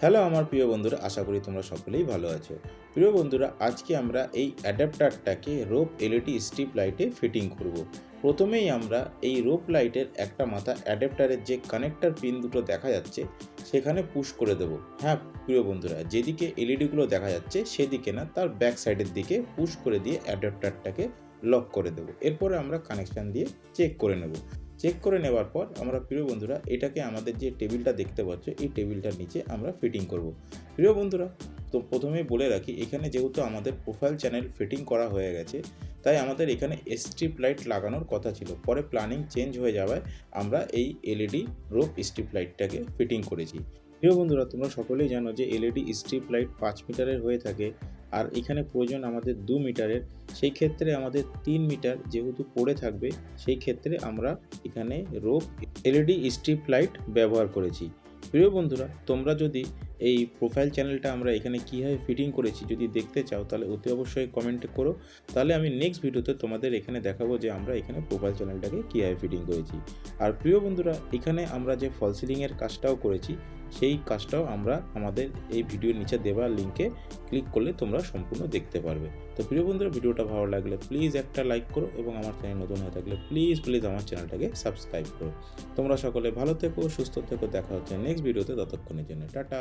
Hello আমার প্রিয় বন্ধুরা, আশা করি তোমরা সকলেই ভালো আছো। প্রিয় বন্ধুরা, আজকে আমরা এই অ্যাডাপ্টারটাকে রোপ এলইডি স্ট্রিপ লাইটে ফিটিং করব। প্রথমেই আমরা এই রোপ লাইটের একটা মাথা অ্যাডাপ্টারের যে কানেক্টর পিন দুটো দেখা যাচ্ছে সেখানে পুশ করে দেবো। হ্যাঁ প্রিয় বন্ধুরা, যেদিকে এলইডিগুলো দেখা যাচ্ছে সেদিকে না, তার ব্যাক সাইডের দিকে পুশ করে দিয়ে অ্যাডাপ্টারটাকে লক করে দেবো। এরপরে আমরা কানেকশান দিয়ে চেক করে নেব। চেক করে নেওয়ার পর আমরা প্রিয় বন্ধুরা এটাকে আমাদের যে টেবিলটা দেখতে পাচ্ছ এই টেবিলটার নিচে আমরা ফিটিং করব। প্রিয় বন্ধুরা, তো প্রথমেই বলে রাখি, এখানে যেহেতু আমাদের প্রোফাইল চ্যানেল ফিটিং করা হয়ে গেছে, তাই আমাদের এখানে স্ট্রিপ লাইট লাগানোর কথা ছিল। পরে প্ল্যানিং চেঞ্জ হয়ে যাওয়ায় আমরা এই এলইডি রোপ স্ট্রিপ লাইটটাকে ফিটিং করেছি। প্রিয় বন্ধুরা, তোমরা সকলেই জানো যে এলইডি স্ট্রিপ লাইট 5 মিটারের হয়ে থাকে, আর এখানে প্রয়োজন আমাদের 2 মিটারের। সেই ক্ষেত্রে আমাদের 3 মিটার যেহেতু পড়ে থাকবে, সেই ক্ষেত্রে আমরা এখানে রোপ এলইডি স্ট্রিপ লাইট ব্যবহার করেছি। প্রিয় বন্ধুরা, তোমরা যদি এই প্রোফাইল চ্যানেলটা আমরা এখানে কীভাবে ফিটিং করেছি যদি দেখতে চাও, তাহলে অতি অবশ্যই কমেন্ট করো। তাহলে আমি নেক্সট ভিডিওতে তোমাদের এখানে দেখাবো যে আমরা এখানে প্রোফাইল চ্যানেলটাকে কীভাবে ফিটিং করেছি। আর প্রিয় বন্ধুরা, এখানে আমরা যে ফল সিলিংয়ের কাজটাও করেছি, সেই কাজটাও আমরা আমাদের এই ভিডিওর নিচে দেওয়া লিঙ্কে ক্লিক করলে তোমরা সম্পূর্ণ দেখতে পারবে। তো প্রিয় বন্ধুরা, ভিডিওটা ভালো লাগলে প্লিজ একটা লাইক করো, এবং আমার চ্যানেল নতুন হয়ে থাকলে প্লিজ আমার চ্যানেলটাকে সাবস্ক্রাইব করো। তোমরা সকলে ভালো থেকো, সুস্থ থেকো। দেখা হচ্ছে নেক্সট ভিডিওতে, ততক্ষণের জন্য টাটা।